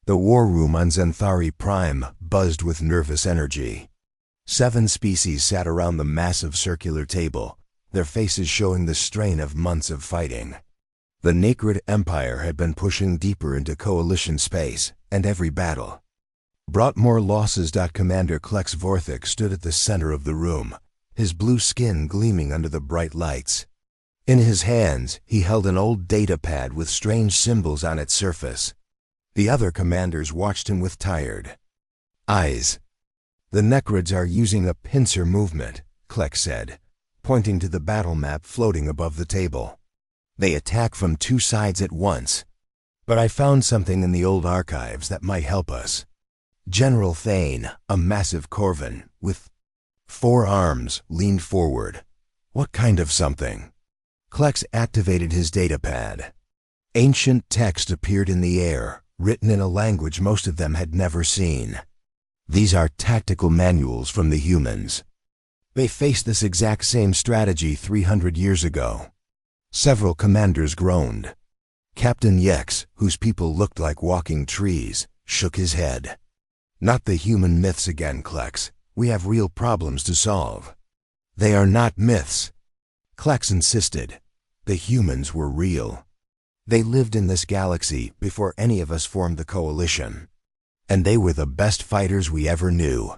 The war room on Zenthari Prime buzzed with nervous energy. 7 species sat around the massive circular table, their faces showing the strain of months of fighting. The Nacrid Empire had been pushing deeper into Coalition space, and every battle brought more losses. Commander Klex Vorthik stood at the center of the room, his blue skin gleaming under the bright lights. In his hands, he held an old data pad with strange symbols on its surface. The other commanders watched him with tired eyes. "The Necrids are using a pincer movement," Klex said, pointing to the battle map floating above the table. "They attack from 2 sides at once. But I found something in the old archives that might help us." General Thane, a massive Corvan with 4 arms, leaned forward. "What kind of something?" Klex activated his datapad. Ancient text appeared in the air, written in a language most of them had never seen. "These are tactical manuals from the humans. They faced this exact same strategy 300 years ago." Several commanders groaned. Captain Yex, whose people looked like walking trees, shook his head. "Not the human myths again, Klex. We have real problems to solve." "They are not myths," Klex insisted. "The humans were real. They lived in this galaxy before any of us formed the Coalition. And they were the best fighters we ever knew."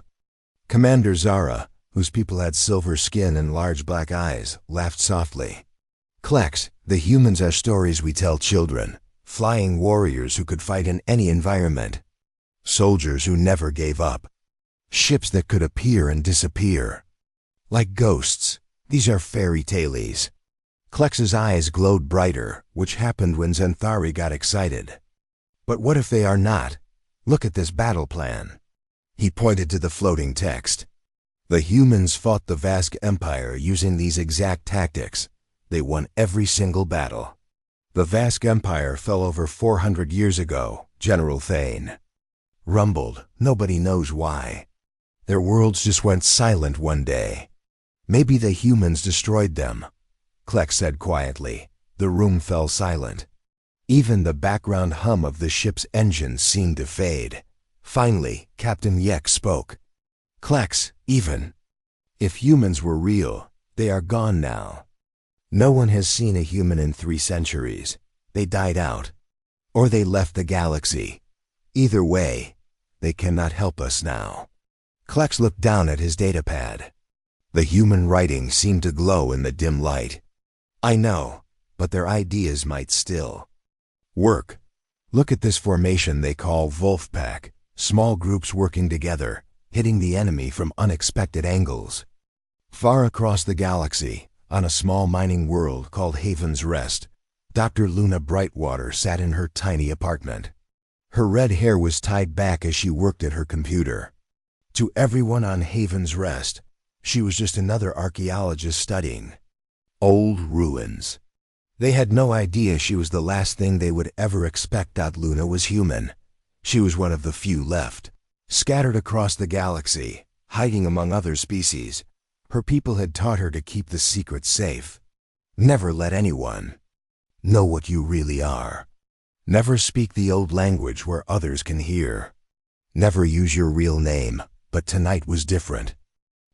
Commander Zara, whose people had silver skin and large black eyes, laughed softly. "Klex, the humans are stories we tell children. Flying warriors who could fight in any environment. Soldiers who never gave up. Ships that could appear and disappear. Like ghosts, these are fairy tales." Klex's eyes glowed brighter, which happened when Zenthari got excited. "But what if they are not? Look at this battle plan." He pointed to the floating text. "The humans fought the Vask Empire using these exact tactics. They won every single battle. The Vask Empire fell over 400 years ago," General Thane rumbled. "Nobody knows why. Their worlds just went silent one day. Maybe the humans destroyed them." Klex said quietly. The room fell silent. Even the background hum of the ship's engines seemed to fade. Finally, Captain Yex spoke. "Klex, even if humans were real, they are gone now. No one has seen a human in 3 centuries. They died out. Or they left the galaxy. Either way, they cannot help us now." Klex looked down at his datapad. The human writing seemed to glow in the dim light. "I know, but their ideas might still work. Look at this formation they call Wolfpack. Small groups working together, hitting the enemy from unexpected angles. Far across the galaxy, on a small mining world called Haven's Rest, Dr. Luna Brightwater sat in her tiny apartment. Her red hair was tied back as she worked at her computer. To everyone on Haven's Rest, she was just another archaeologist studying old ruins. They had no idea she was the last thing they would ever expect. Luna was human. She was one of the few left. Scattered across the galaxy, hiding among other species, her people had taught her to keep the secret safe. Never let anyone know what you really are. Never speak the old language where others can hear. Never use your real name, but tonight was different.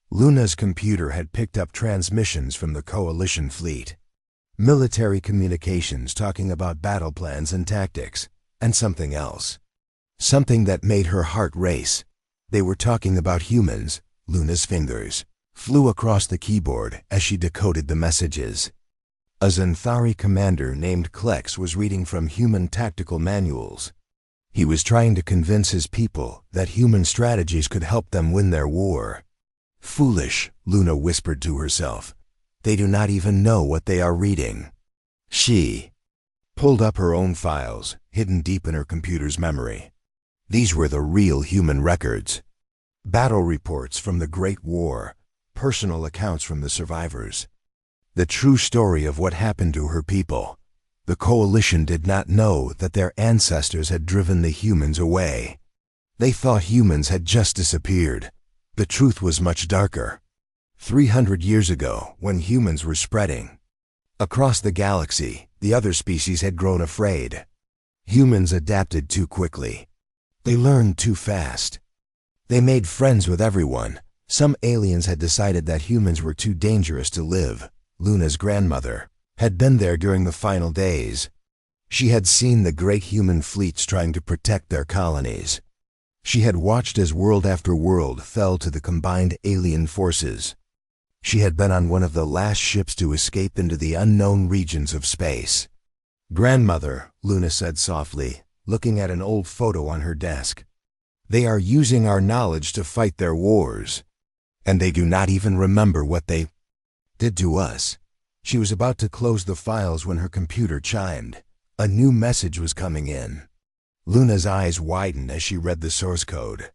Luna's computer had picked up transmissions from the Coalition fleet. Military communications talking about battle plans and tactics, and something else. Something that made her heart race. They were talking about humans. Luna's fingers flew across the keyboard as she decoded the messages. A Zenthari commander named Klex was reading from human tactical manuals. He was trying to convince his people that human strategies could help them win their war. "Foolish," Luna whispered to herself. "They do not even know what they are reading." She pulled up her own files, hidden deep in her computer's memory. These were the real human records. Battle reports from the Great War, personal accounts from the survivors. The true story of what happened to her people. The Coalition did not know that their ancestors had driven the humans away. They thought humans had just disappeared. The truth was much darker. 300 years ago, when humans were spreading across the galaxy, the other species had grown afraid. Humans adapted too quickly. They learned too fast. They made friends with everyone. Some aliens had decided that humans were too dangerous to live. Luna's grandmother had been there during the final days. She had seen the great human fleets trying to protect their colonies. She had watched as world after world fell to the combined alien forces. She had been on one of the last ships to escape into the unknown regions of space. "Grandmother," Luna said softly, looking at an old photo on her desk. "They are using our knowledge to fight their wars. And they do not even remember what they did to us." She was about to close the files when her computer chimed. A new message was coming in. Luna's eyes widened as she read the source code.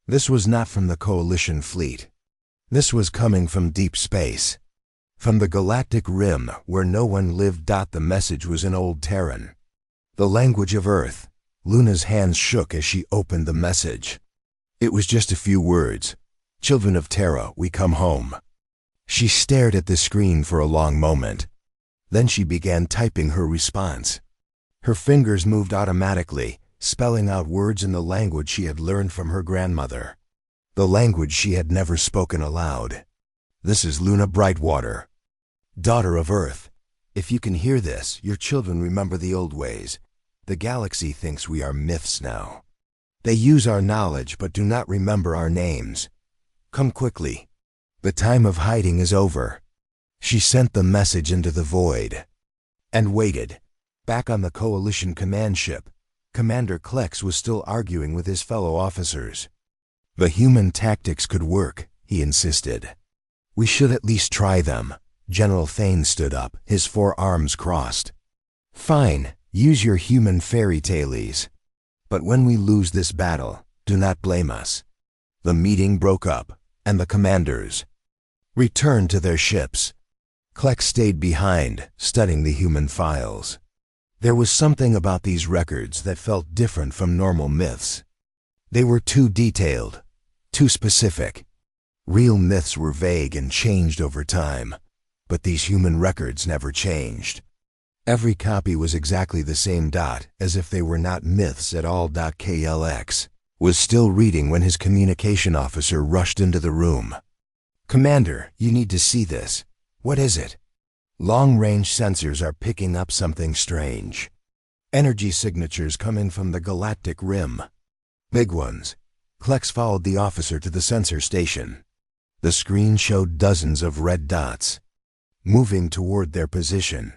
This was not from the Coalition fleet. This was coming from deep space. From the galactic rim where no one lived. The message was in Old Terran, the language of Earth. Luna's hands shook as she opened the message. It was just a few words. "Children of Terra, we come home." She stared at the screen for a long moment. Then she began typing her response. Her fingers moved automatically, spelling out words in the language she had learned from her grandmother. The language she had never spoken aloud. "This is Luna Brightwater, daughter of Earth. If you can hear this, your children remember the old ways. The galaxy thinks we are myths now. They use our knowledge but do not remember our names. Come quickly. The time of hiding is over." She sent the message into the void and waited. Back on the Coalition command ship, Commander Klex was still arguing with his fellow officers. "The human tactics could work," he insisted. "We should at least try them." General Thane stood up, his forearms crossed. "Fine, use your human fairy tales. But when we lose this battle, do not blame us." The meeting broke up, and the commanders returned to their ships. Klex stayed behind, studying the human files. There was something about these records that felt different from normal myths. They were too detailed, too specific. Real myths were vague and changed over time, but these human records never changed. Every copy was exactly the same. As if they were not myths at all. KLX was still reading when his communication officer rushed into the room. "Commander, you need to see this." "What is it?" "Long-range sensors are picking up something strange. Energy signatures coming from the galactic rim. Big ones." Klex followed the officer to the sensor station. The screen showed dozens of red dots, moving toward their position.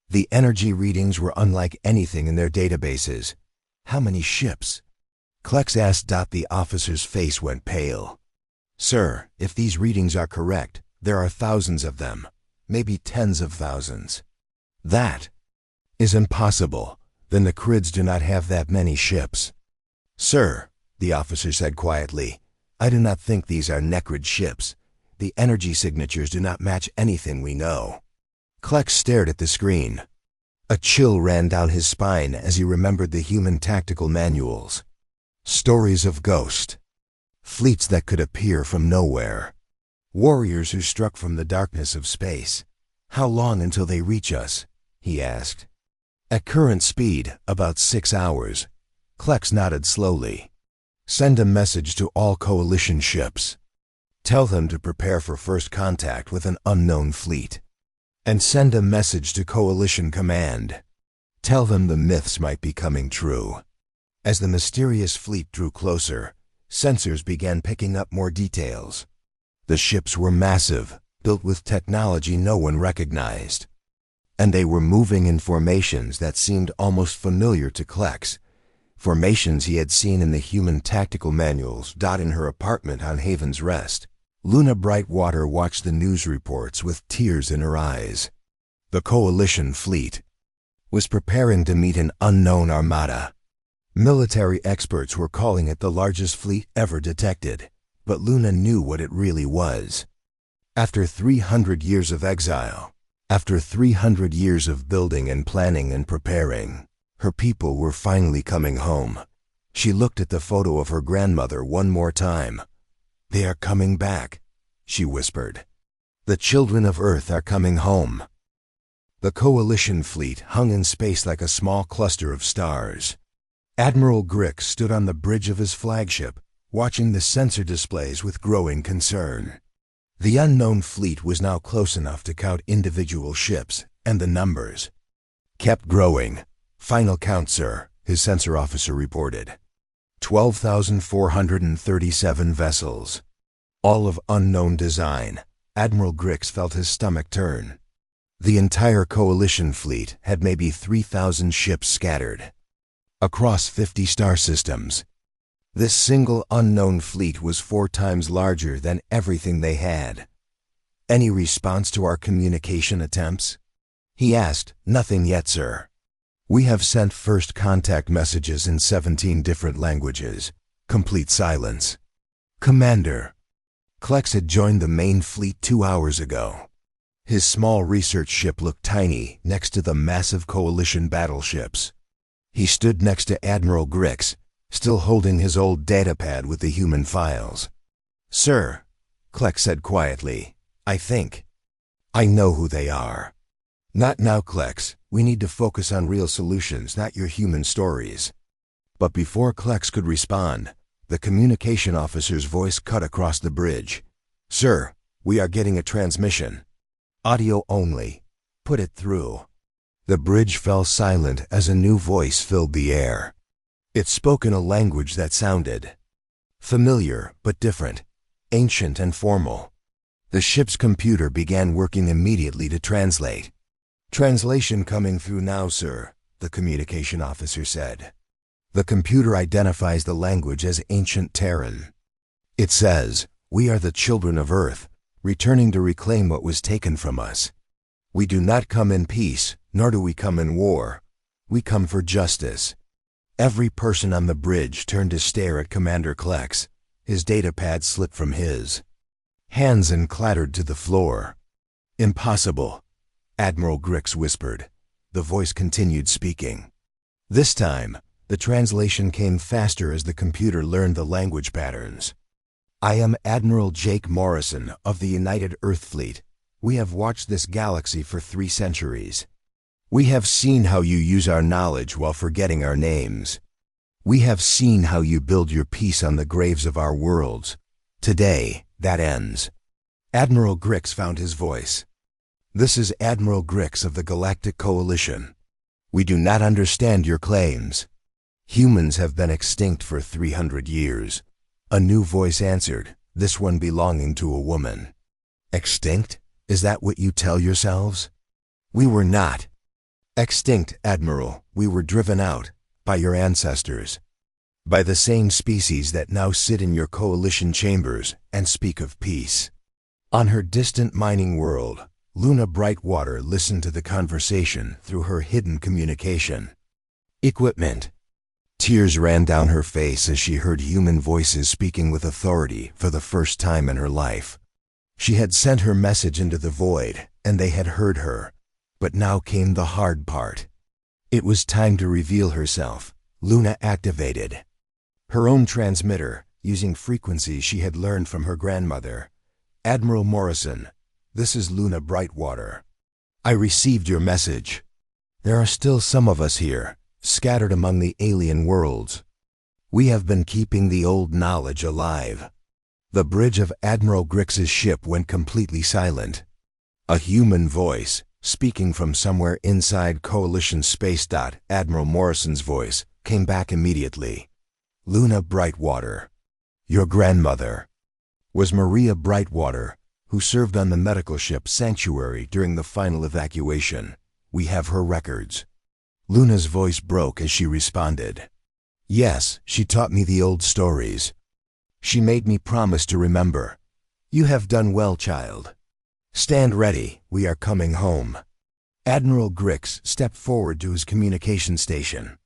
The energy readings were unlike anything in their databases. "How many ships?" Klex asked. The officer's face went pale. "Sir, if these readings are correct, there are thousands of them. Maybe tens of thousands." "That is impossible. Then the Crids do not have that many ships." "Sir," the officer said quietly, "I do not think these are Necrid ships. The energy signatures do not match anything we know." Klex stared at the screen. A chill ran down his spine as he remembered the human tactical manuals. Stories of ghosts. Fleets that could appear from nowhere. Warriors who struck from the darkness of space. "How long until they reach us?" he asked. "At current speed, about 6 hours." Klex nodded slowly. "Send a message to all Coalition ships. Tell them to prepare for first contact with an unknown fleet. And send a message to Coalition Command. Tell them the myths might be coming true." As the mysterious fleet drew closer, sensors began picking up more details. The ships were massive, built with technology no one recognized. And they were moving in formations that seemed almost familiar to Klex. Formations he had seen in the human tactical manuals. In her apartment on Haven's Rest, Luna Brightwater watched the news reports with tears in her eyes. The Coalition fleet was preparing to meet an unknown armada. Military experts were calling it the largest fleet ever detected, but Luna knew what it really was. After 300 years of exile, after 300 years of building and planning and preparing, her people were finally coming home. She looked at the photo of her grandmother one more time. "They are coming back," she whispered. "The children of Earth are coming home." The Coalition fleet hung in space like a small cluster of stars. Admiral Grix stood on the bridge of his flagship, watching the sensor displays with growing concern. The unknown fleet was now close enough to count individual ships, and the numbers kept growing. "Final count, sir," his sensor officer reported. 12,437 vessels. All of unknown design. Admiral Grix felt his stomach turn. The entire coalition fleet had maybe 3,000 ships scattered across 50 star systems. This single unknown fleet was 4 times larger than everything they had. "Any response to our communication attempts?" he asked. "Nothing yet, sir. We have sent first contact messages in 17 different languages." Complete silence. "Commander." Klex had joined the main fleet 2 hours ago. His small research ship looked tiny next to the massive coalition battleships. He stood next to Admiral Grix, still holding his old datapad with the human files. "Sir," Klex said quietly, "I know who they are." "Not now, Klex. We need to focus on real solutions, not your human stories." But before Klex could respond, the communication officer's voice cut across the bridge. "Sir, we are getting a transmission. Audio only. Put it through." The bridge fell silent as a new voice filled the air. It spoke in a language that sounded familiar but different, ancient and formal. The ship's computer began working immediately to translate. "Translation coming through now, sir," the communication officer said. The computer identifies the language as Ancient Terran. It says, "We are the children of Earth, returning to reclaim what was taken from us. We do not come in peace, nor do we come in war. We come for justice." Every person on the bridge turned to stare at Commander Klex. His datapad slipped from his hands and clattered to the floor. "Impossible," Admiral Grix whispered. The voice continued speaking. This time, the translation came faster as the computer learned the language patterns. "I am Admiral Jake Morrison of the United Earth Fleet. We have watched this galaxy for 3 centuries. We have seen how you use our knowledge while forgetting our names. We have seen how you build your peace on the graves of our worlds. Today, that ends." Admiral Grix found his voice. "This is Admiral Grix of the Galactic Coalition. We do not understand your claims. Humans have been extinct for 300 years. A new voice answered, this one belonging to a woman. "Extinct? Is that what you tell yourselves?" "We were not extinct, Admiral. We were driven out by your ancestors, by the same species that now sit in your coalition chambers and speak of peace." On her distant mining world, Luna Brightwater listened to the conversation through her hidden communication equipment. Tears ran down her face as she heard human voices speaking with authority for the first time in her life. She had sent her message into the void, and they had heard her. But now came the hard part. It was time to reveal herself. Luna activated her own transmitter, using frequencies she had learned from her grandmother. "Admiral Morrison, this is Luna Brightwater. I received your message. There are still some of us here, scattered among the alien worlds. We have been keeping the old knowledge alive." The bridge of Admiral Grix's ship went completely silent. A human voice, speaking from somewhere inside Coalition space. Admiral Morrison's voice came back immediately. "Luna Brightwater, your grandmother was Maria Brightwater, who served on the medical ship Sanctuary during the final evacuation. We have her records." Luna's voice broke as she responded. "Yes, she taught me the old stories. She made me promise to remember. You have done well, child. Stand ready, we are coming home." Admiral Grix stepped forward to his communication station.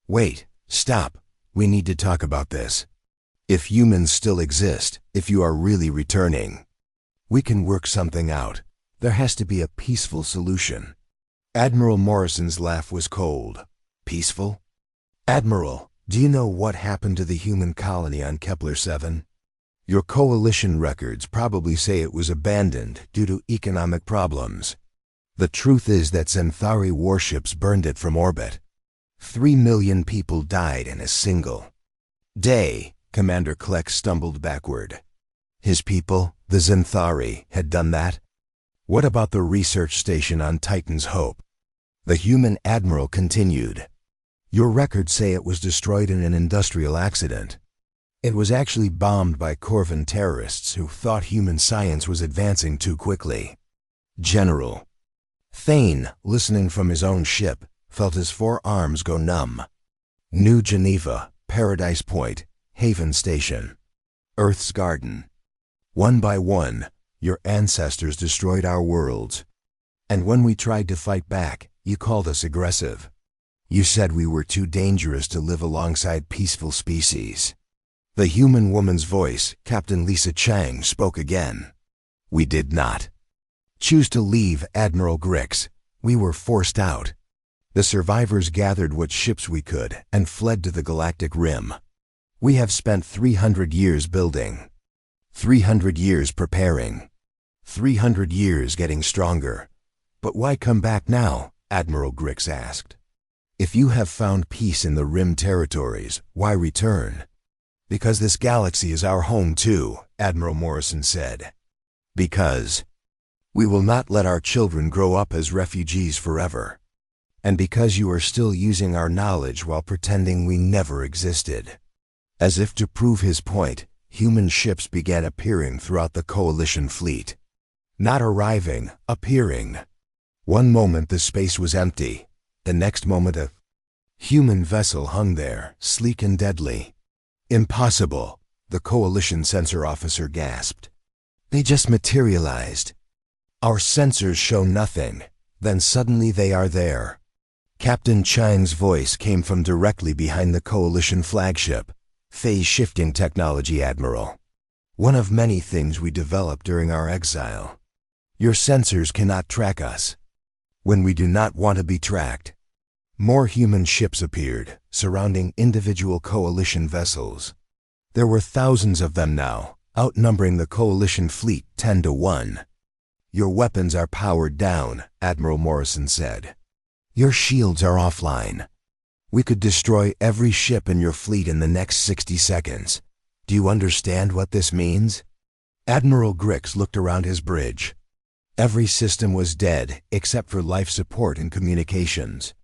"Wait, stop. We need to talk about this. If humans still exist, if you are really returning, we can work something out. There has to be a peaceful solution." Admiral Morrison's laugh was cold. "Peaceful? Admiral, do you know what happened to the human colony on Kepler 7? Your coalition records probably say it was abandoned due to economic problems. The truth is that Xanthari warships burned it from orbit. 3 million people died in a single day. Commander Kleck stumbled backward. His people, the Zenthari, had done that? What about the research station on Titan's Hope? The human admiral continued. Your records say it was destroyed in an industrial accident. It was actually bombed by Corvan terrorists who thought human science was advancing too quickly. General Thane, listening from his own ship, felt his forearms go numb. New Geneva, Paradise Point, Haven Station, Earth's Garden. One by one, your ancestors destroyed our worlds. And when we tried to fight back, you called us aggressive. You said we were too dangerous to live alongside peaceful species. The human woman's voice, Captain Lisa Chang, spoke again. We did not choose to leave, Admiral Grix. We were forced out. The survivors gathered what ships we could and fled to the galactic rim. We have spent 300 years building, 300 years preparing, 300 years getting stronger. But why come back now? Admiral Grix asked. If you have found peace in the Rim territories, why return? Because this galaxy is our home too, Admiral Morrison said. Because we will not let our children grow up as refugees forever. And because you are still using our knowledge while pretending we never existed. As if to prove his point, human ships began appearing throughout the Coalition fleet. Not arriving, appearing. One moment the space was empty. The next moment a human vessel hung there, sleek and deadly. Impossible, the Coalition sensor officer gasped. They just materialized. Our sensors show nothing. Then suddenly they are there. Captain Chang's voice came from directly behind the Coalition flagship. Phase-shifting technology, Admiral. One of many things we developed during our exile. Your sensors cannot track us when we do not want to be tracked. More human ships appeared, surrounding individual Coalition vessels. There were thousands of them now, outnumbering the Coalition fleet 10 to 1. Your weapons are powered down, Admiral Morrison said. Your shields are offline. We could destroy every ship in your fleet in the next 60 seconds. Do you understand what this means? Admiral Grix looked around his bridge. Every system was dead except for life support and communications.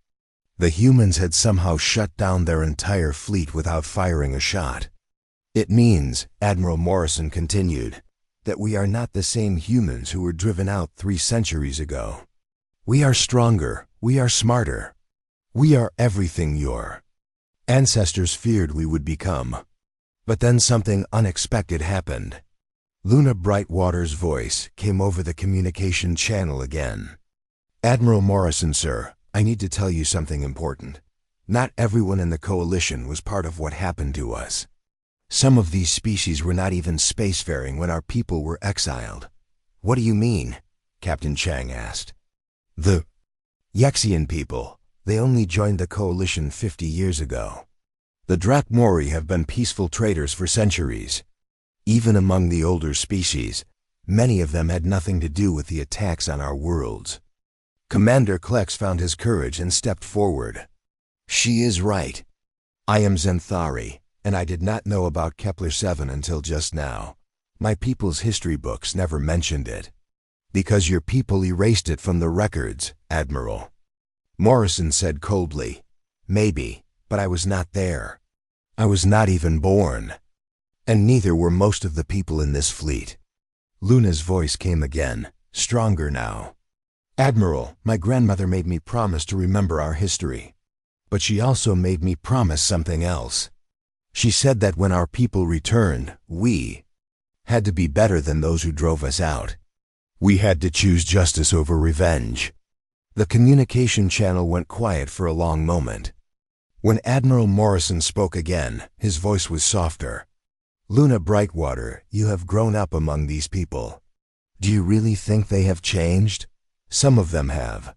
The humans had somehow shut down their entire fleet without firing a shot. It means, Admiral Morrison continued, that we are not the same humans who were driven out 3 centuries ago. We are stronger, we are smarter. We are everything your ancestors feared we would become. But then something unexpected happened. Luna Brightwater's voice came over the communication channel again. Admiral Morrison, sir, I need to tell you something important. Not everyone in the Coalition was part of what happened to us. Some of these species were not even spacefaring when our people were exiled. What do you mean? Captain Chang asked. The Yexian people. They only joined the Coalition 50 years ago. The Drakmori have been peaceful traders for centuries. Even among the older species, many of them had nothing to do with the attacks on our worlds. Commander Klex found his courage and stepped forward. She is right. I am Zenthari, and I did not know about Kepler-7 until just now. My people's history books never mentioned it. Because your people erased it from the records, Admiral. Morrison said coldly. Maybe, but I was not there. I was not even born. And neither were most of the people in this fleet. Luna's voice came again, stronger now. Admiral, my grandmother made me promise to remember our history. But she also made me promise something else. She said that when our people returned, we had to be better than those who drove us out. We had to choose justice over revenge. The communication channel went quiet for a long moment. When Admiral Morrison spoke again, his voice was softer. Luna Brightwater, you have grown up among these people. Do you really think they have changed? Some of them have.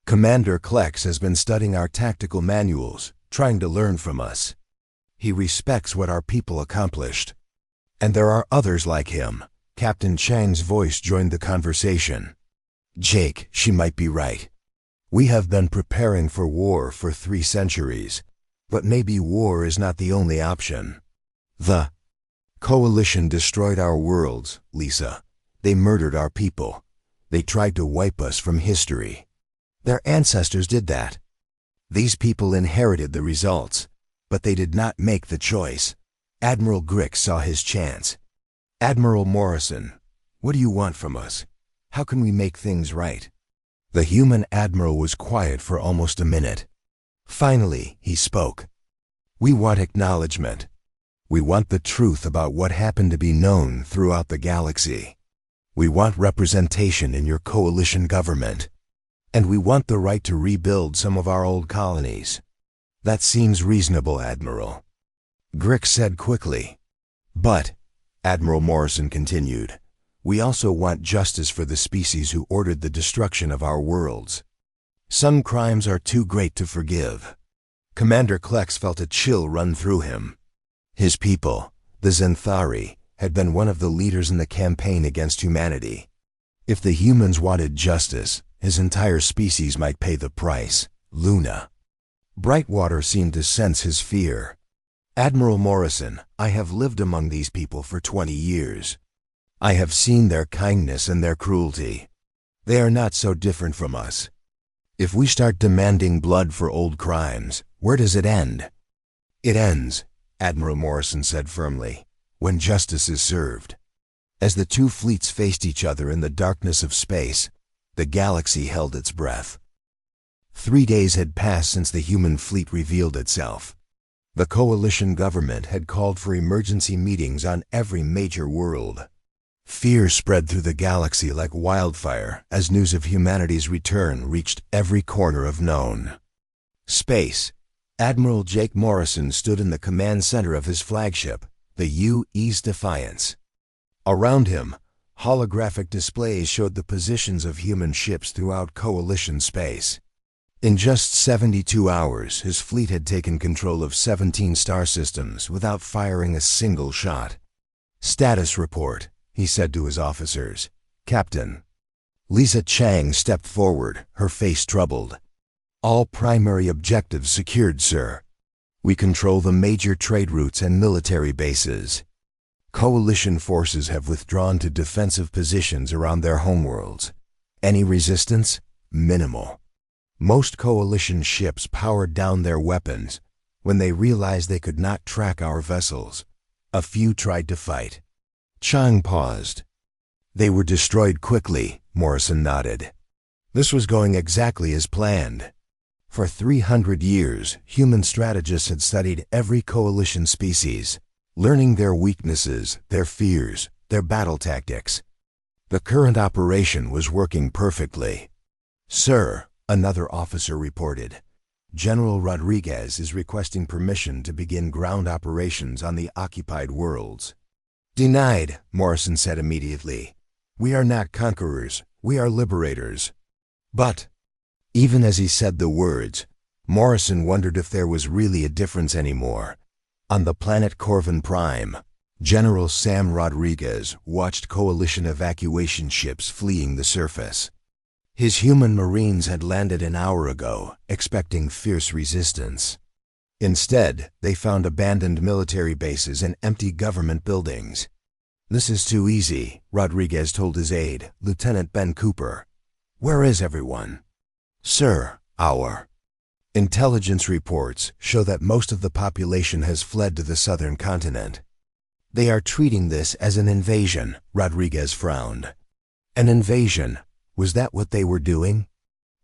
Commander Klex has been studying our tactical manuals, trying to learn from us. He respects what our people accomplished. And there are others like him. Captain Chang's voice joined the conversation. Jake, she might be right. We have been preparing for war for 3 centuries, but maybe war is not the only option. The coalition destroyed our worlds, Lisa. They murdered our people. They tried to wipe us from history. Their ancestors did that. These people inherited the results, but they did not make the choice. Admiral Grick saw his chance. Admiral Morrison, what do you want from us? How can we make things right? The human admiral was quiet for almost a minute. Finally, he spoke. We want acknowledgement. We want the truth about what happened to be known throughout the galaxy. We want representation in your coalition government. And we want the right to rebuild some of our old colonies. That seems reasonable, Admiral. Grick said quickly. But, Admiral Morrison continued, we also want justice for the species who ordered the destruction of our worlds. Some crimes are too great to forgive. Commander Klex felt a chill run through him. His people, the Zenthari, had been one of the leaders in the campaign against humanity. If the humans wanted justice, his entire species might pay the price. Luna. Brightwater seemed to sense his fear. Admiral Morrison, I have lived among these people for 20 years. I have seen their kindness and their cruelty. They are not so different from us. If we start demanding blood for old crimes, where does it end? It ends, Admiral Morrison said firmly, when justice is served. As the 2 fleets faced each other in the darkness of space, the galaxy held its breath. 3 days had passed since the human fleet revealed itself. The coalition government had called for emergency meetings on every major world. Fear spread through the galaxy like wildfire as news of humanity's return reached every corner of known space. Admiral Jake Morrison stood in the command center of his flagship, the U.E.'s Defiance. Around him, holographic displays showed the positions of human ships throughout coalition space. In just 72 hours, his fleet had taken control of 17 star systems without firing a single shot. Status report, he said to his officers. Captain. Lisa Chang stepped forward, her face troubled. All primary objectives secured, sir. We control the major trade routes and military bases. Coalition forces have withdrawn to defensive positions around their homeworlds. Any resistance? Minimal. Most coalition ships powered down their weapons when they realized they could not track our vessels. A few tried to fight. Chang paused. They were destroyed quickly, Morrison nodded. This was going exactly as planned. For 300 years, human strategists had studied every coalition species, learning their weaknesses, their fears, their battle tactics. The current operation was working perfectly. Sir, another officer reported, General Rodriguez is requesting permission to begin ground operations on the occupied worlds. Denied, Morrison said immediately. We are not conquerors, we are liberators. But, even as he said the words, Morrison wondered if there was really a difference anymore. On the planet Corvin Prime, General Sam Rodriguez watched coalition evacuation ships fleeing the surface. His human Marines had landed an hour ago, expecting fierce resistance. Instead, they found abandoned military bases and empty government buildings. This is too easy, Rodriguez told his aide, Lieutenant Ben Cooper. Where is everyone? Sir, our intelligence reports show that most of the population has fled to the southern continent. They are treating this as an invasion, Rodriguez frowned. An invasion? Was that what they were doing?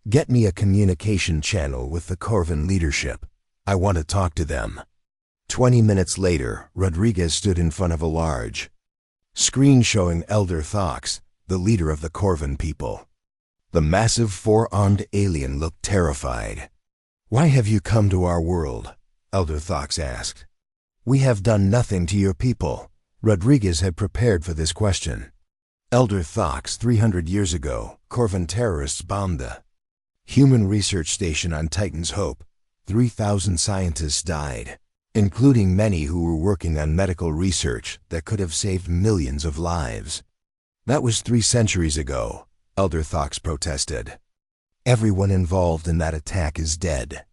Get me a communication channel with the Corvin leadership. I want to talk to them. 20 minutes later, Rodriguez stood in front of a large screen showing Elder Thox, the leader of the Corvin people. The massive 4-armed alien looked terrified. Why have you come to our world? Elder Thox asked. We have done nothing to your people. Rodriguez had prepared for this question. Elder Thox, 300 years ago, Corvin terrorists bombed the human research station on Titan's Hope. 3,000 scientists died, including many who were working on medical research that could have saved millions of lives. That was 3 centuries ago, Elder Thox protested. Everyone involved in that attack is dead.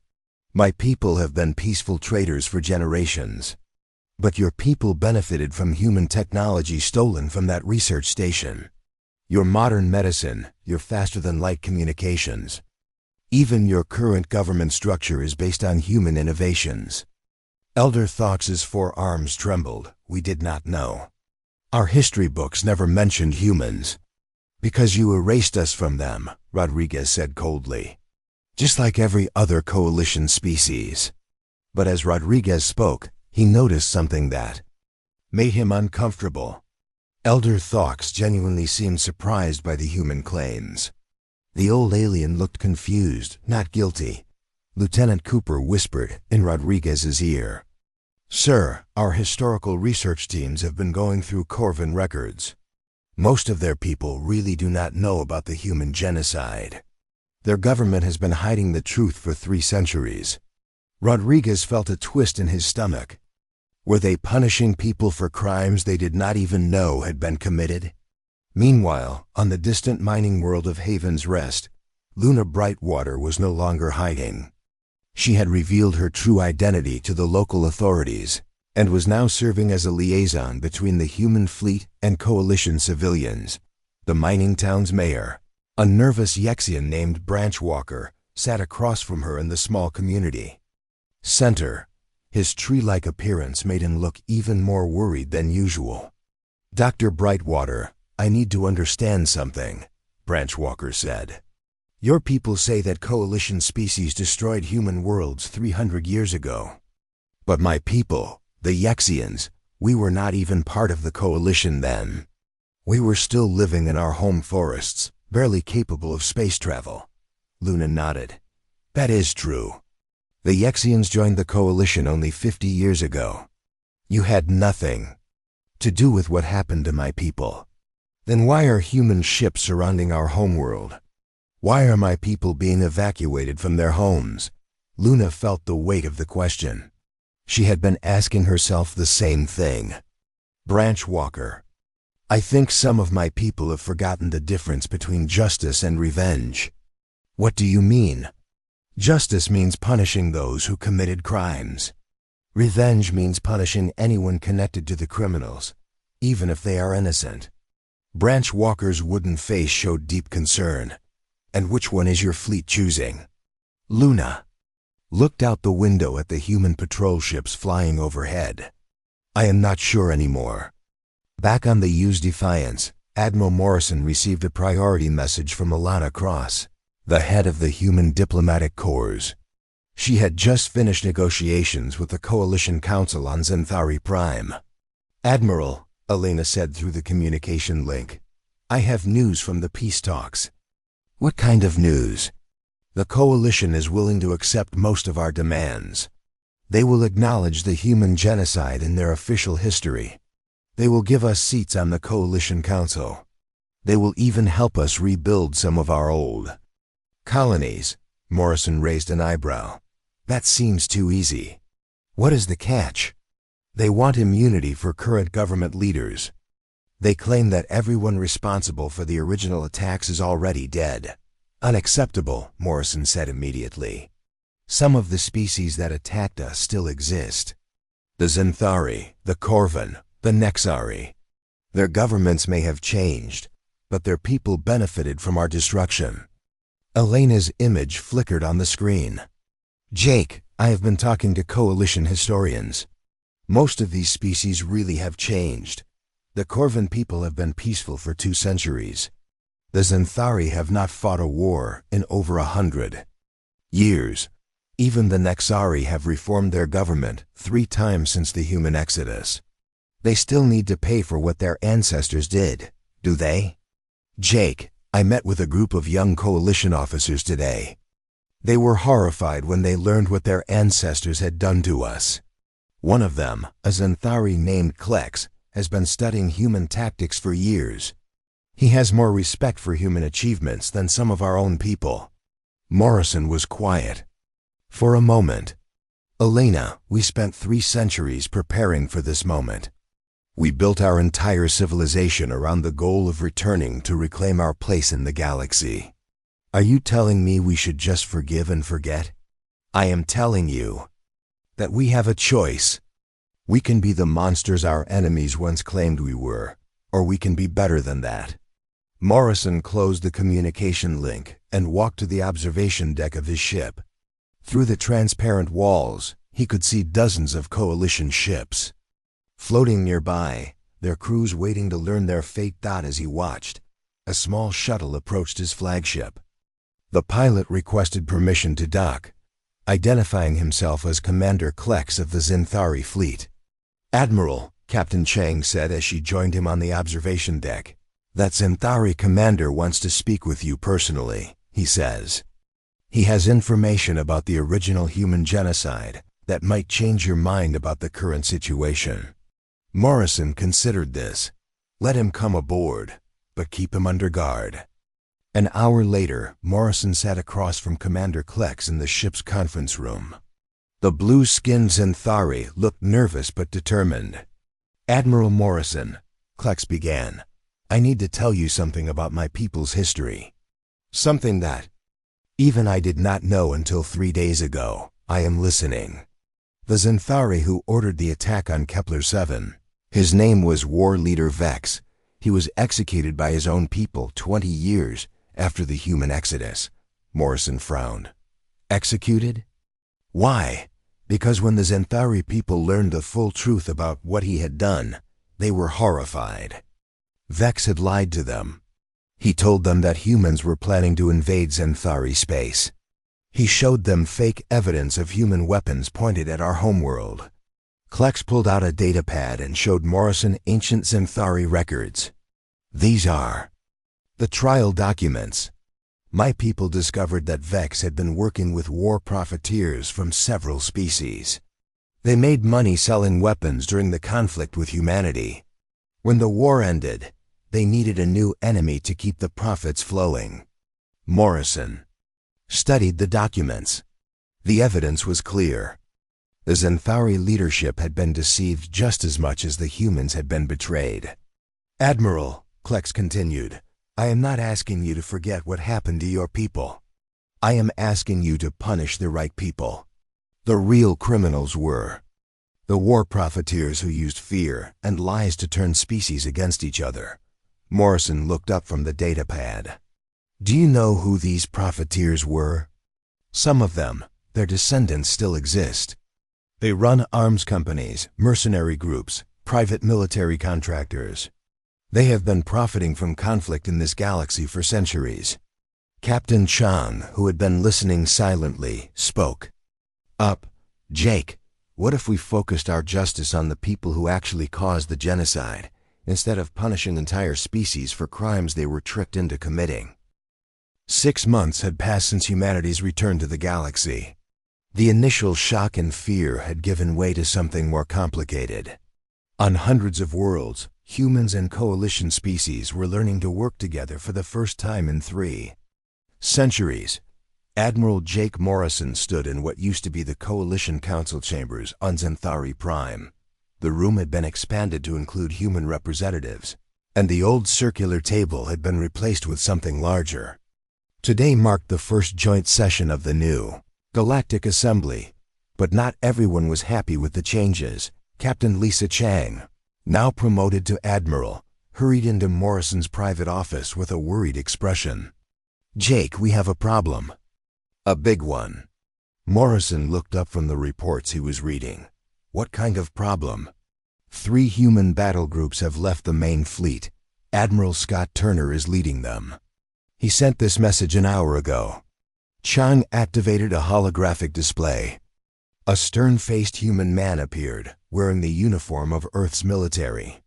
My people have been peaceful traders for generations. But your people benefited from human technology stolen from that research station. Your modern medicine, your faster-than-light communications. Even your current government structure is based on human innovations. Elder Thox's forearms trembled. We did not know. Our history books never mentioned humans. Because you erased us from them, Rodriguez said coldly. Just like every other coalition species. But as Rodriguez spoke, he noticed something that made him uncomfortable. Elder Thox genuinely seemed surprised by the human claims. The old alien looked confused, not guilty. Lieutenant Cooper whispered in Rodriguez's ear. Sir, our historical research teams have been going through Corvan records. Most of their people really do not know about the human genocide. Their government has been hiding the truth for 3 centuries. Rodriguez felt a twist in his stomach. Were they punishing people for crimes they did not even know had been committed? Meanwhile, on the distant mining world of Haven's Rest, Luna Brightwater was no longer hiding. She had revealed her true identity to the local authorities and was now serving as a liaison between the human fleet and coalition civilians. The mining town's mayor, a nervous Yexian named Branchwalker, sat across from her in the small community center. His tree-like appearance made him look even more worried than usual. Dr. Brightwater, I need to understand something, Branchwalker said. Your people say that coalition species destroyed human worlds 300 years ago. But my people, the Yexians, we were not even part of the coalition then. We were still living in our home forests, barely capable of space travel. Luna nodded. That is true. The Yexians joined the coalition only 50 years ago. You had nothing to do with what happened to my people. Then why are human ships surrounding our homeworld? Why are my people being evacuated from their homes? Luna felt the weight of the question. She had been asking herself the same thing. Branchwalker, I think some of my people have forgotten the difference between justice and revenge. What do you mean? Justice means punishing those who committed crimes. Revenge means punishing anyone connected to the criminals, even if they are innocent. Branchwalker's wooden face showed deep concern. And which one is your fleet choosing? Luna looked out the window at the human patrol ships flying overhead. I am not sure anymore. Back on the USS Defiance, Admiral Morrison received a priority message from Alana Cross, the head of the Human Diplomatic Corps. She had just finished negotiations with the Coalition Council on Xanthari Prime. Admiral, Elena said through the communication link, I have news from the peace talks. What kind of news? The Coalition is willing to accept most of our demands. They will acknowledge the human genocide in their official history. They will give us seats on the Coalition Council. They will even help us rebuild some of our old colonies. Morrison raised an eyebrow. That seems too easy. What is the catch? They want immunity for current government leaders. They claim that everyone responsible for the original attacks is already dead. Unacceptable, Morrison said immediately. Some of the species that attacked us still exist. The Xanthari, the Corvan, the Nexari. Their governments may have changed, but their people benefited from our destruction. Elena's image flickered on the screen. Jake, I have been talking to coalition historians. Most of these species really have changed. The Corvan people have been peaceful for 2 centuries. The Xanthari have not fought a war in over 100 years. Even the Nexari have reformed their government 3 times since the human exodus. They still need to pay for what their ancestors did, do they? Jake, I met with a group of young coalition officers today. They were horrified when they learned what their ancestors had done to us. One of them, a Xanthari named Klex, has been studying human tactics for years. He has more respect for human achievements than some of our own people. Morrison was quiet. For a moment. Elena, we spent 3 centuries preparing for this moment. We built our entire civilization around the goal of returning to reclaim our place in the galaxy. Are you telling me we should just forgive and forget? I am telling you that we have a choice. We can be the monsters our enemies once claimed we were, or we can be better than that. Morrison closed the communication link and walked to the observation deck of his ship. Through the transparent walls, he could see dozens of coalition ships. Floating nearby, their crews waiting to learn their fate. As he watched, a small shuttle approached his flagship. The pilot requested permission to dock, identifying himself as Commander Klex of the Zinthari fleet. "Admiral," Captain Chang said as she joined him on the observation deck, "that Zinthari commander wants to speak with you personally," he says. "He has information about the original human genocide that might change your mind about the current situation." Morrison considered this. Let him come aboard, but keep him under guard. An hour later, Morrison sat across from Commander Klex in the ship's conference room. The blue-skinned Zinthari looked nervous but determined. "Admiral Morrison," Klex began, "I need to tell you something about my people's history. Something that even I did not know until 3 days ago. I am listening." The Zinthari who ordered the attack on Kepler-7. His name was War Leader Vex. He was executed by his own people 20 years after the human exodus. Morrison frowned. Executed? Why? Because when the Zinthari people learned the full truth about what he had done, they were horrified. Vex had lied to them. He told them that humans were planning to invade Zinthari space. He showed them fake evidence of human weapons pointed at our homeworld. Klex pulled out a datapad and showed Morrison ancient Zinthari records. "These are the trial documents. My people discovered that Vex had been working with war profiteers from several species. They made money selling weapons during the conflict with humanity. When the war ended, they needed a new enemy to keep the profits flowing." Morrison studied the documents. The evidence was clear. The Zinthari leadership had been deceived just as much as the humans had been betrayed. "Admiral," Klex continued, "I am not asking you to forget what happened to your people. I am asking you to punish the right people. The real criminals were the war profiteers who used fear and lies to turn species against each other." Morrison looked up from the datapad. "Do you know who these profiteers were? Some of them, their descendants still exist. They run arms companies, mercenary groups, private military contractors. They have been profiting from conflict in this galaxy for centuries." Captain Chang, who had been listening silently, spoke up. "Jake, what if we focused our justice on the people who actually caused the genocide, instead of punishing entire species for crimes they were tricked into committing?" 6 months had passed since humanity's return to the galaxy. The initial shock and fear had given way to something more complicated. On hundreds of worlds, humans and coalition species were learning to work together for the first time in 3 centuries. Admiral Jake Morrison stood in what used to be the Coalition Council chambers on Zinthari Prime. The room had been expanded to include human representatives, and the old circular table had been replaced with something larger. Today marked the first joint session of the new Galactic Assembly, but not everyone was happy with the changes. Captain Lisa Chang, now promoted to Admiral, hurried into Morrison's private office with a worried expression. "Jake, we have a problem." "A big one." Morrison looked up from the reports he was reading. "What kind of problem?" 3 human battle groups have left the main fleet. Admiral Scott Turner is leading them. He sent this message an hour ago. Chang activated a holographic display. A stern-faced human man appeared, wearing the uniform of Earth's military.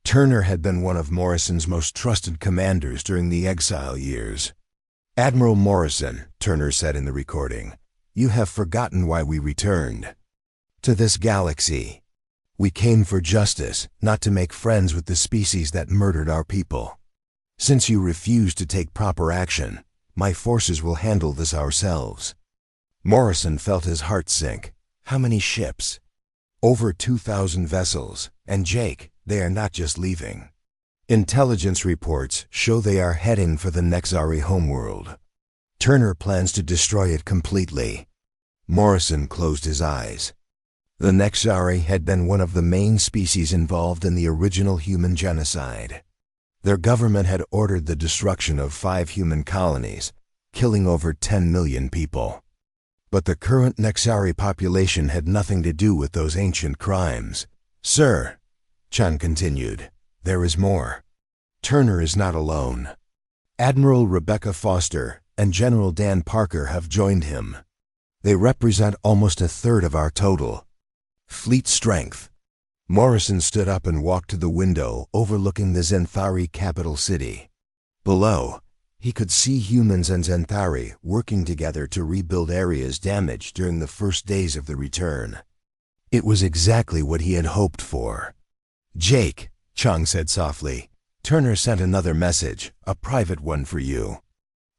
Turner had been one of Morrison's most trusted commanders during the exile years. "Admiral Morrison," Turner said in the recording, "you have forgotten why we returned to this galaxy. We came for justice, not to make friends with the species that murdered our people. Since you refuse to take proper action, my forces will handle this ourselves." Morrison felt his heart sink. How many ships? Over 2,000 vessels. And Jake, they are not just leaving. Intelligence reports show they are heading for the Nexari homeworld. Turner plans to destroy it completely. Morrison closed his eyes. The Nexari had been one of the main species involved in the original human genocide. Their government had ordered the destruction of 5 human colonies, killing over 10 million people. But the current Nexari population had nothing to do with those ancient crimes. "Sir," Chan continued, "there is more. Turner is not alone. Admiral Rebecca Foster and General Dan Parker have joined him. They represent almost a third of our total fleet strength." Morrison stood up and walked to the window overlooking the Zenthari capital city. Below, he could see humans and Zenthari working together to rebuild areas damaged during the first days of the return. It was exactly what he had hoped for. "Jake," Chung said softly, "Turner sent another message, a private one for you."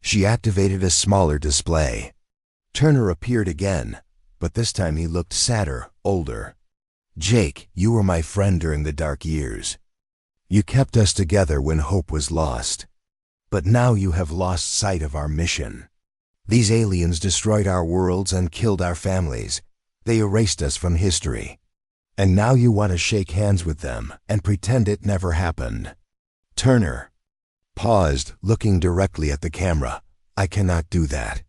She activated a smaller display. Turner appeared again, but this time he looked sadder, older. "Jake, you were my friend during the dark years. You kept us together when hope was lost. But now you have lost sight of our mission. These aliens destroyed our worlds and killed our families. They erased us from history. And now you want to shake hands with them and pretend it never happened." Turner paused, looking directly at the camera. "I cannot do that.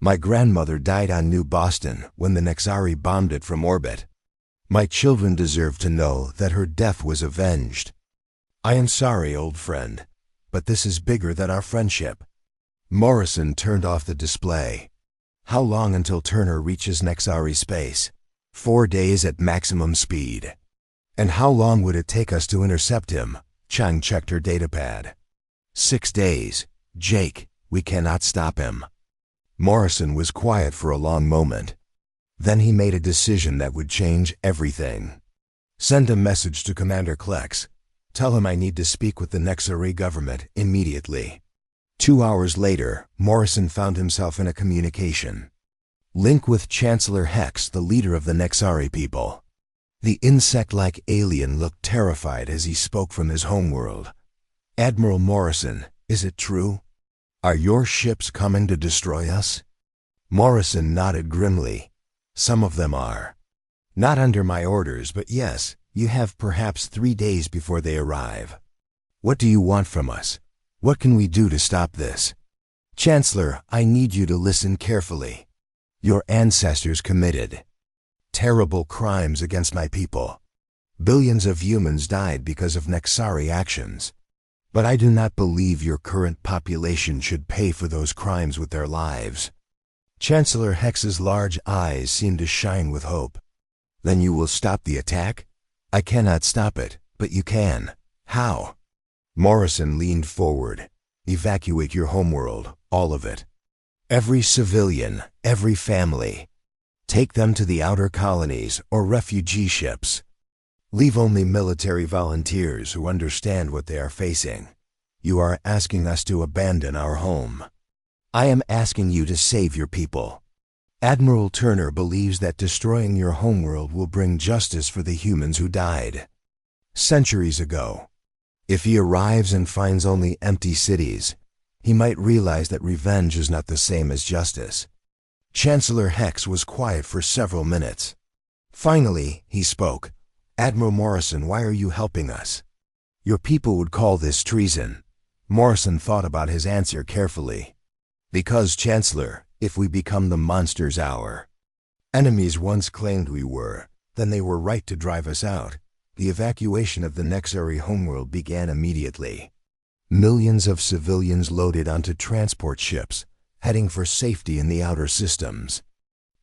My grandmother died on New Boston when the Nexari bombed it from orbit. My children deserve to know that her death was avenged. I am sorry, old friend, but this is bigger than our friendship." Morrison turned off the display. "How long until Turner reaches Nexari space?" 4 days at maximum speed." "And how long would it take us to intercept him?" Chang checked her datapad. 6 days. "Jake, we cannot stop him." Morrison was quiet for a long moment. Then he made a decision that would change everything. "Send a message to Commander Klex. Tell him I need to speak with the Nexari government immediately." 2 hours later, Morrison found himself in a communication link with Chancellor Hex, the leader of the Nexari people. The insect-like alien looked terrified as he spoke from his homeworld. "Admiral Morrison, is it true? Are your ships coming to destroy us?" Morrison nodded grimly. "Some of them are. Not under my orders, but yes, you have perhaps 3 days before they arrive. What do you want from us? What can we do to stop this?" "Chancellor, I need you to listen carefully. Your ancestors committed terrible crimes against my people. Billions of humans died because of Nexari actions. But I do not believe your current population should pay for those crimes with their lives." Chancellor Hex's large eyes seemed to shine with hope. "Then you will stop the attack?" "I cannot stop it, but you can." "How?" Morrison leaned forward. "Evacuate your homeworld, all of it. Every civilian, every family. Take them to the outer colonies or refugee ships. Leave only military volunteers who understand what they are facing. You are asking us to abandon our home. I am asking you to save your people. Admiral Turner believes that destroying your homeworld will bring justice for the humans who died centuries ago. If he arrives and finds only empty cities, he might realize that revenge is not the same as justice." Chancellor Hex was quiet for several minutes. Finally, he spoke. "Admiral Morrison, why are you helping us? Your people would call this treason." Morrison thought about his answer carefully. "Because, Chancellor, if we become the monsters our enemies once claimed we were, then they were right to drive us out." The evacuation of the Nexari homeworld began immediately. Millions of civilians loaded onto transport ships, heading for safety in the outer systems.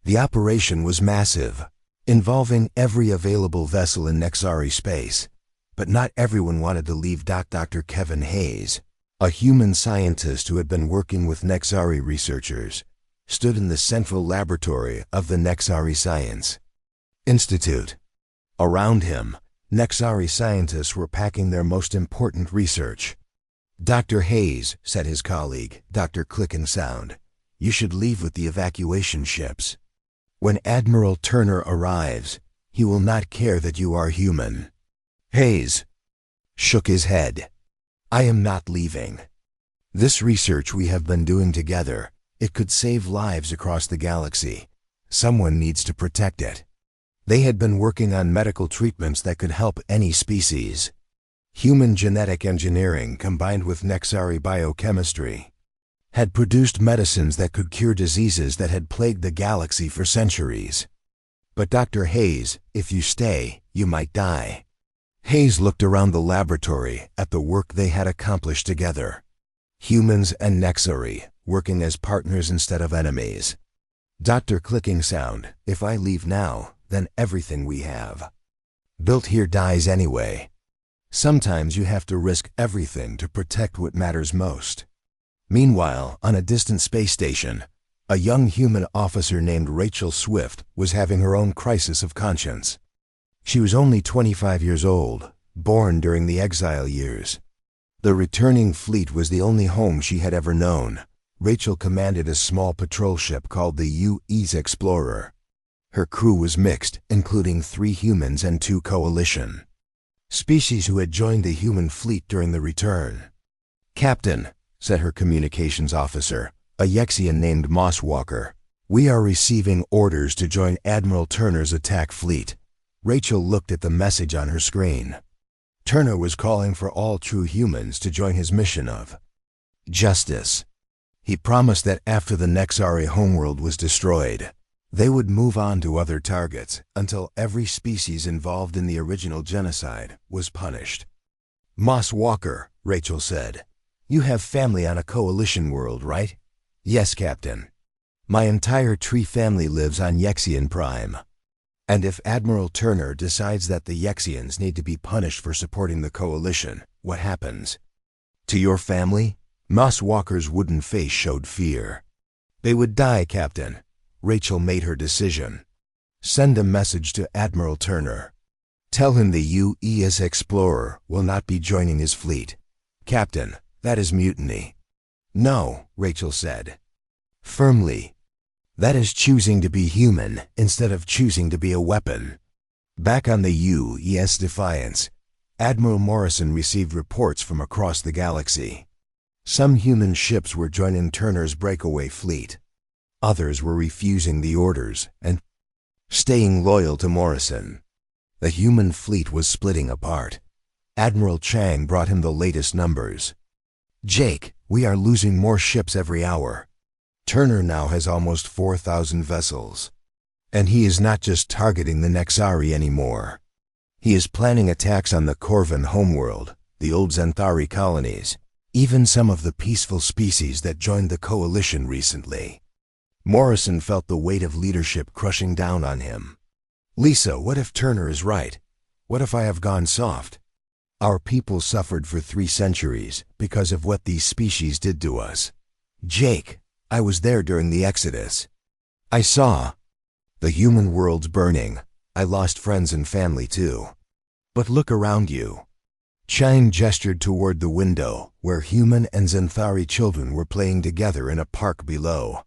The operation was massive, involving every available vessel in Nexari space. But not everyone wanted to leave. Dr. Kevin Hayes, a human scientist who had been working with Nexari researchers, stood in the central laboratory of the Nexari Science Institute. Around him, Nexari scientists were packing their most important research. "Dr. Hayes," said his colleague, Dr. Clickensound, "you should leave with the evacuation ships. When Admiral Turner arrives, he will not care that you are human." Hayes shook his head. "I am not leaving. This research we have been doing together, It could save lives across the galaxy. Someone needs to protect it. They had been working on medical treatments that could help any species. Human genetic engineering combined with Nexari biochemistry had produced medicines that could cure diseases that had plagued the galaxy for centuries. But Dr. Hayes, if you stay, you might die. Hayes looked around the laboratory at the work they had accomplished together. Humans and Nexari, working as partners instead of enemies. Dr. Clicking sound, if I leave now, then everything we have built here dies anyway. Sometimes you have to risk everything to protect what matters most. Meanwhile, on a distant space station, a young human officer named Rachel Swift was having her own crisis of conscience. She was only 25 years old, born during the exile years. The returning fleet was the only home she had ever known. Rachel commanded a small patrol ship called the U.S. Explorer. Her crew was mixed, including 3 humans and 2 coalition species who had joined the human fleet during the return. "Captain," said her communications officer, a Yexian named Mosswalker, "we are receiving orders to join Admiral Turner's attack fleet." Rachel looked at the message on her screen. Turner was calling for all true humans to join his mission of justice. He promised that after the Nexari homeworld was destroyed, they would move on to other targets until every species involved in the original genocide was punished. "Moss Walker," Rachel said, "you have family on a coalition world, right?" "Yes, Captain. My entire tree family lives on Yexian Prime. And if Admiral Turner decides that the Yexians need to be punished for supporting the coalition, what happens to your family?" Moss Walker's wooden face showed fear. "They would die, Captain." Rachel made her decision. "Send a message to Admiral Turner. Tell him the U.S. Explorer will not be joining his fleet." "Captain, that is mutiny." "No," Rachel said firmly. "That is choosing to be human instead of choosing to be a weapon." Back on the U.S. Defiance, Admiral Morrison received reports from across the galaxy. Some human ships were joining Turner's breakaway fleet. Others were refusing the orders and staying loyal to Morrison. The human fleet was splitting apart. Admiral Chang brought him the latest numbers. "Jake, we are losing more ships every hour. Turner now has almost 4,000 vessels. And he is not just targeting the Nexari anymore. He is planning attacks on the Corvan homeworld, the old Xanthari colonies, even some of the peaceful species that joined the coalition recently." Morrison felt the weight of leadership crushing down on him. "Lisa, what if Turner is right? What if I have gone soft? Our people suffered for 3 centuries because of what these species did to us. Jake, I was there during the Exodus. I saw the human world's burning. I lost friends and family too. But look around you." Chang gestured toward the window where human and Xanthari children were playing together in a park below.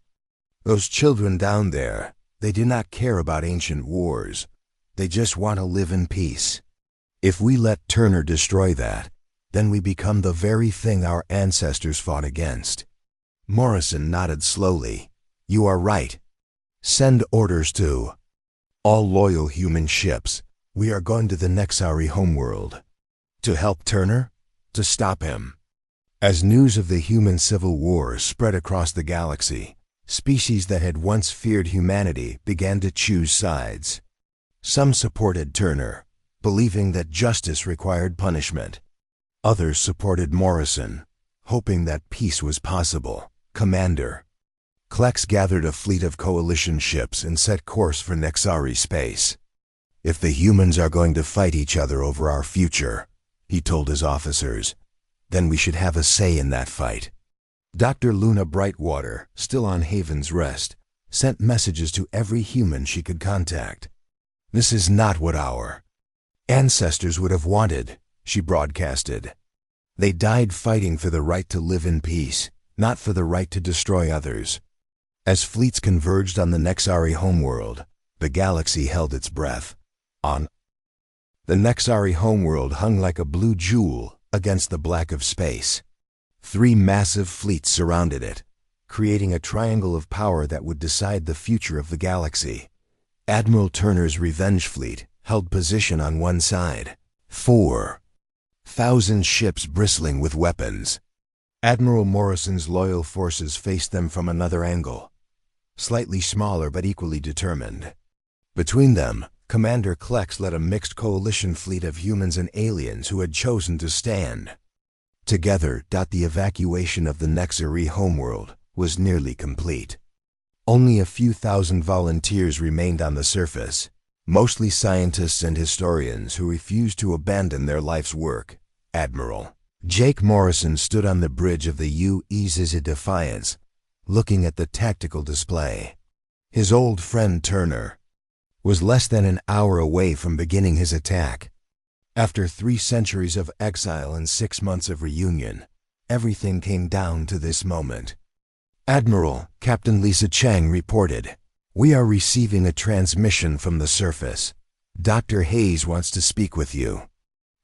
"Those children down there, they do not care about ancient wars. They just want to live in peace. If we let Turner destroy that, then we become the very thing our ancestors fought against." Morrison nodded slowly. "You are right. Send orders to all loyal human ships. We are going to the Nexari homeworld. To help Turner? To stop him." As news of the human civil war spread across the galaxy, species that had once feared humanity began to choose sides. Some supported Turner, believing that justice required punishment. Others supported Morrison, hoping that peace was possible. "Commander." Klex gathered a fleet of coalition ships and set course for Nexari space. "If the humans are going to fight each other over our future," he told his officers, "then we should have a say in that fight." Dr. Luna Brightwater, still on Haven's Rest, sent messages to every human she could contact. "This is not what our ancestors would have wanted," she broadcasted. "They died fighting for the right to live in peace, not for the right to destroy others." As fleets converged on the Nexari homeworld, the galaxy held its breath. On the Nexari homeworld hung like a blue jewel against the black of space. 3 massive fleets surrounded it, creating a triangle of power that would decide the future of the galaxy. Admiral Turner's revenge fleet held position on one side, 4,000 ships bristling with weapons. Admiral Morrison's loyal forces faced them from another angle, slightly smaller but equally determined. Between them, Commander Klex led a mixed coalition fleet of humans and aliens who had chosen to stand together. The evacuation of the Nexari homeworld was nearly complete. Only a few thousand volunteers remained on the surface, mostly scientists and historians who refused to abandon their life's work. Admiral Jake Morrison stood on the bridge of the USS Defiance, looking at the tactical display. His old friend Turner was less than an hour away from beginning his attack. After 3 centuries of exile and 6 months of reunion, everything came down to this moment. Admiral, Captain Lisa Chang reported, "We are receiving a transmission from the surface. Dr. Hayes wants to speak with you."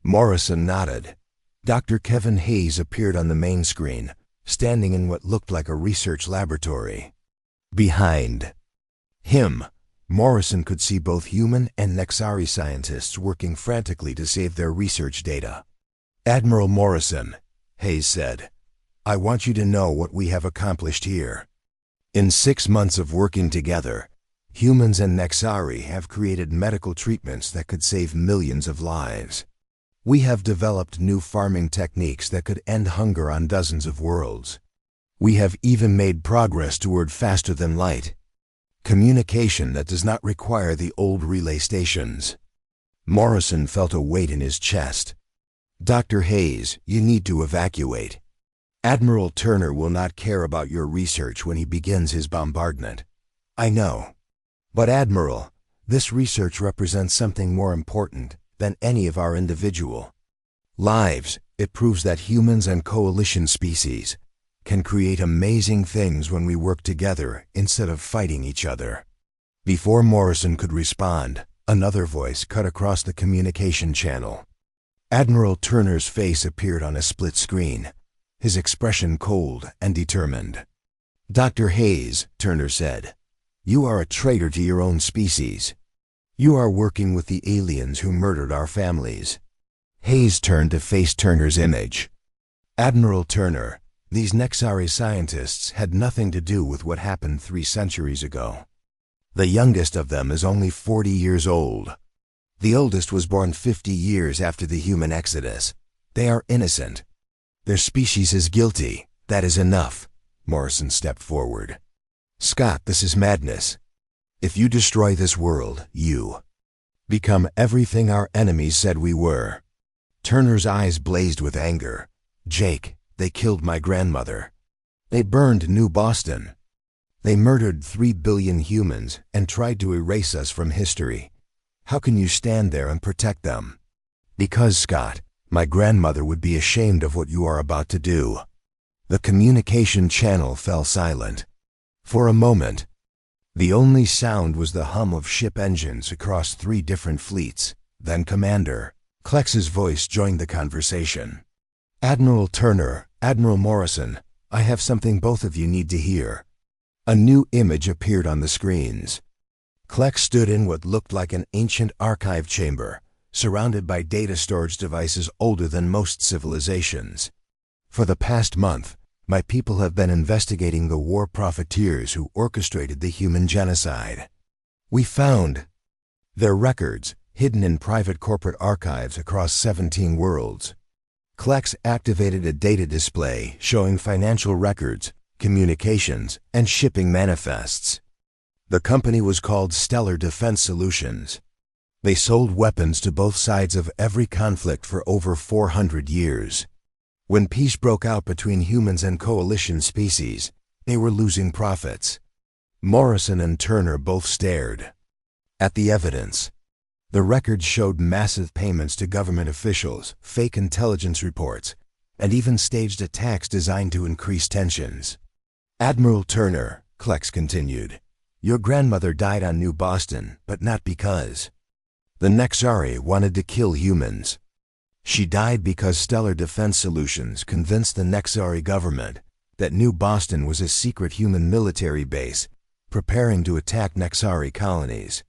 Morrison nodded. Dr. Kevin Hayes appeared on the main screen, standing in what looked like a research laboratory. Behind him, Morrison could see both human and Nexari scientists working frantically to save their research data. "Admiral Morrison," Hayes said, "I want you to know what we have accomplished here. In 6 months of working together, humans and Nexari have created medical treatments that could save millions of lives. We have developed new farming techniques that could end hunger on dozens of worlds. We have even made progress toward faster-than-light communication that does not require the old relay stations." Morrison felt a weight in his chest. "Dr. Hayes, you need to evacuate. Admiral Turner will not care about your research when he begins his bombardment." "I know. But Admiral, this research represents something more important than any of our individual lives. It proves that humans and coalition species can create amazing things when we work together instead of fighting each other." Before Morrison could respond, another voice cut across the communication channel. Admiral Turner's face appeared on a split screen, his expression cold and determined. "Dr. Hayes," Turner said, "you are a traitor to your own species. You are working with the aliens who murdered our families." Hayes turned to face Turner's image. "Admiral Turner, these Nexari scientists had nothing to do with what happened 3 centuries ago. The youngest of them is only 40 years old. The oldest was born 50 years after the human exodus. They are innocent. Their species is guilty. That is enough." Morrison stepped forward. "Scott, this is madness. If you destroy this world, you become everything our enemies said we were." Turner's eyes blazed with anger. "Jake, they killed my grandmother. They burned New Boston. They murdered 3 billion humans and tried to erase us from history. How can you stand there and protect them?" "Because, Scott, my grandmother would be ashamed of what you are about to do." The communication channel fell silent. For a moment, the only sound was the hum of ship engines across 3 different fleets. Then Commander Klex's voice joined the conversation. "Admiral Turner, Admiral Morrison, I have something both of you need to hear." A new image appeared on the screens. Klex stood in what looked like an ancient archive chamber, surrounded by data storage devices older than most civilizations. "For the past month, my people have been investigating the war profiteers who orchestrated the human genocide. We found their records hidden in private corporate archives across 17 worlds." Klex activated a data display showing financial records, communications, and shipping manifests. The company was called Stellar Defense Solutions. They sold weapons to both sides of every conflict for over 400 years. When peace broke out between humans and coalition species, they were losing profits. Morrison and Turner both stared at the evidence. The records showed massive payments to government officials, fake intelligence reports, and even staged attacks designed to increase tensions. "Admiral Turner," Klex continued, "your grandmother died on New Boston, but not because the Nexari wanted to kill humans. She died because Stellar Defense Solutions convinced the Nexari government that New Boston was a secret human military base, preparing to attack Nexari colonies.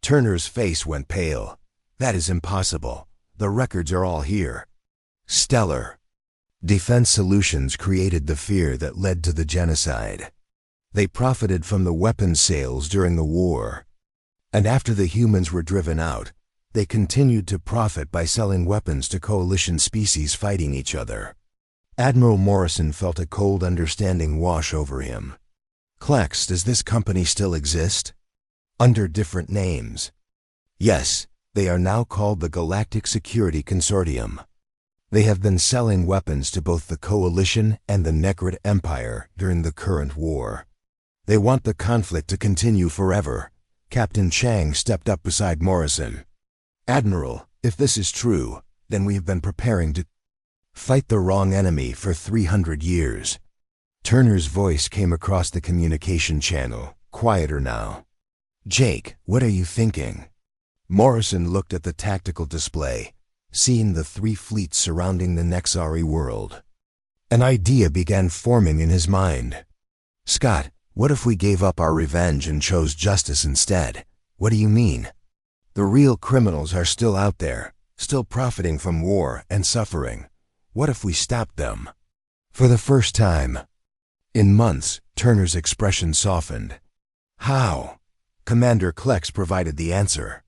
Turner's face went pale. That is impossible. The records are all here. Stellar. Defense Solutions created the fear that led to the genocide. They profited from the weapons sales during the war. And after the humans were driven out, they continued to profit by selling weapons to coalition species fighting each other. Admiral Morrison felt a cold understanding wash over him. Klex, does this company still exist? Under different names. Yes, they are now called the Galactic Security Consortium. They have been selling weapons to both the Coalition and the Necrid Empire during the current war. They want the conflict to continue forever. Captain Chang stepped up beside Morrison. Admiral, if this is true, then we have been preparing to fight the wrong enemy for 300 years. Turner's voice came across the communication channel, quieter now. Jake, what are you thinking? Morrison looked at the tactical display, seeing the 3 fleets surrounding the Nexari world. An idea began forming in his mind. Scott, what if we gave up our revenge and chose justice instead? What do you mean? The real criminals are still out there, still profiting from war and suffering. What if we stopped them? For the first time in months, Turner's expression softened. How? Commander Klex provided the answer.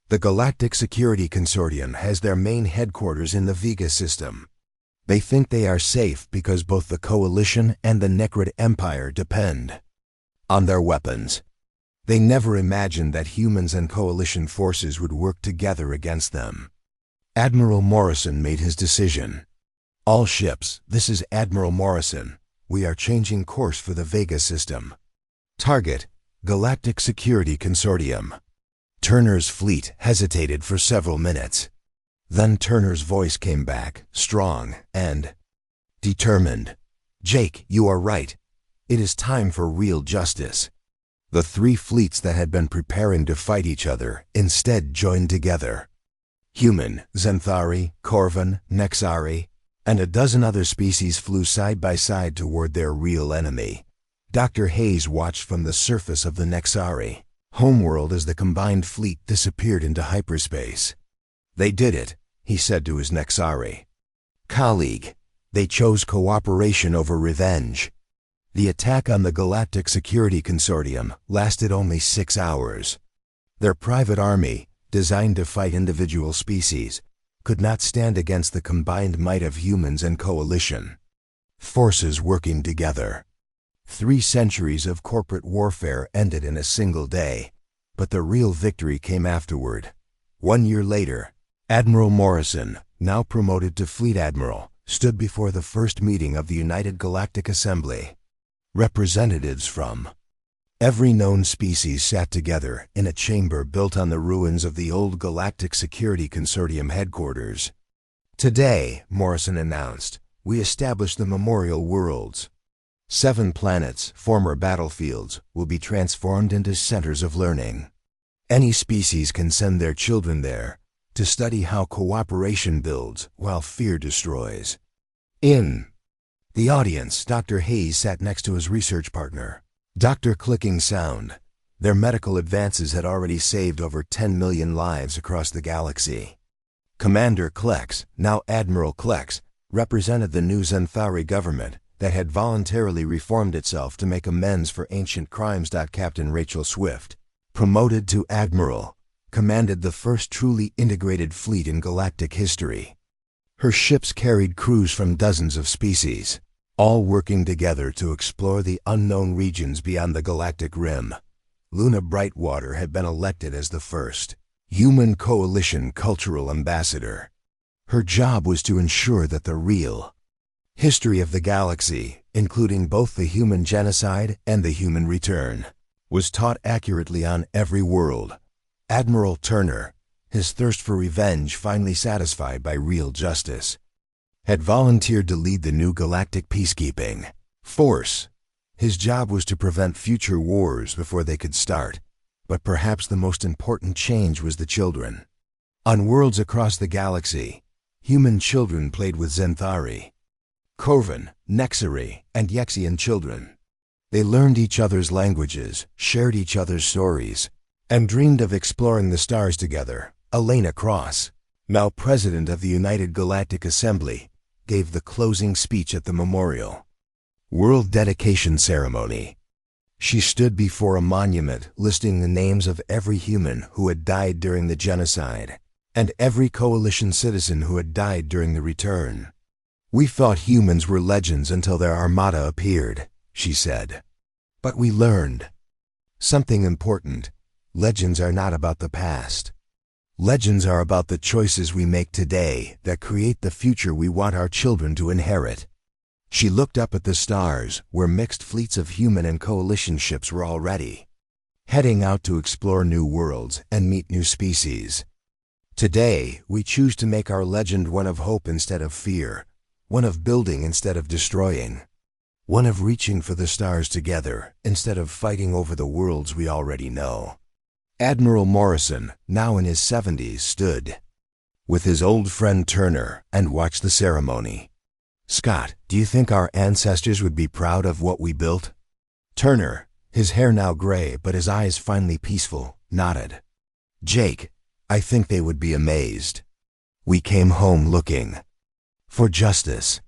The Galactic Security Consortium has their main headquarters in the Vega system. They think they are safe because both the Coalition and the Necrid Empire depend on their weapons. They never imagined that humans and Coalition forces would work together against them. Admiral Morrison made his decision. All ships, this is Admiral Morrison. We are changing course for the Vega system. Target, Galactic Security Consortium. Turner's fleet hesitated for several minutes. Then Turner's voice came back, strong and determined. Jake, you are right. It is time for real justice. The 3 fleets that had been preparing to fight each other instead joined together. Human, Xanthari, Corvan, Nexari, and a dozen other species flew side by side toward their real enemy. Dr. Hayes watched from the surface of the Nexari homeworld as the combined fleet disappeared into hyperspace. They did it, he said to his Nexari colleague. They chose cooperation over revenge. The attack on the Galactic Security Consortium lasted only 6 hours. Their private army, designed to fight individual species, could not stand against the combined might of humans and Coalition forces working together. 3 centuries of corporate warfare ended in a single day, but the real victory came afterward. 1 year later, Admiral Morrison, now promoted to Fleet Admiral, stood before the first meeting of the United Galactic Assembly. Representatives from every known species sat together in a chamber built on the ruins of the old Galactic Security Consortium headquarters. Today, Morrison announced, we established the Memorial Worlds. 7 planets, former battlefields, will be transformed into centers of learning. Any species can send their children there to study how cooperation builds while fear destroys. In the audience, Dr. Hayes sat next to his research partner. Dr. Clicking Sound. Their medical advances had already saved over 10 million lives across the galaxy. Commander Klex, now Admiral Klex, represented the new Xanthari government that had voluntarily reformed itself to make amends for ancient crimes. Captain Rachel Swift, promoted to Admiral, commanded the first truly integrated fleet in galactic history. Her ships carried crews from dozens of species, all working together to explore the unknown regions beyond the galactic rim. Luna Brightwater had been elected as the first Human Coalition Cultural Ambassador. Her job was to ensure that the real history of the galaxy, including both the human genocide and the human return, was taught accurately on every world. Admiral Turner, his thirst for revenge finally satisfied by real justice, had volunteered to lead the new galactic peacekeeping force. His job was to prevent future wars before they could start, but perhaps the most important change was the children. On worlds across the galaxy, human children played with Xanthari. Corvin, Nexari, and Yexian children. They learned each other's languages, shared each other's stories, and dreamed of exploring the stars together. Elena Cross, now president of the United Galactic Assembly, gave the closing speech at the memorial. World Dedication Ceremony. She stood before a monument listing the names of every human who had died during the genocide, and every coalition citizen who had died during the return. "We thought humans were legends until their Armada appeared," she said. "But we learned something important. Legends are not about the past. Legends are about the choices we make today that create the future we want our children to inherit." She looked up at the stars, where mixed fleets of human and coalition ships were already heading out to explore new worlds and meet new species. "Today, we choose to make our legend one of hope instead of fear, one of building instead of destroying, one of reaching for the stars together instead of fighting over the worlds we already know." Admiral Morrison, now in his 70s, stood with his old friend Turner and watched the ceremony. "Scott, do you think our ancestors would be proud of what we built?" Turner, his hair now gray but his eyes finally peaceful, nodded. "Jake, I think they would be amazed. We came home looking for justice,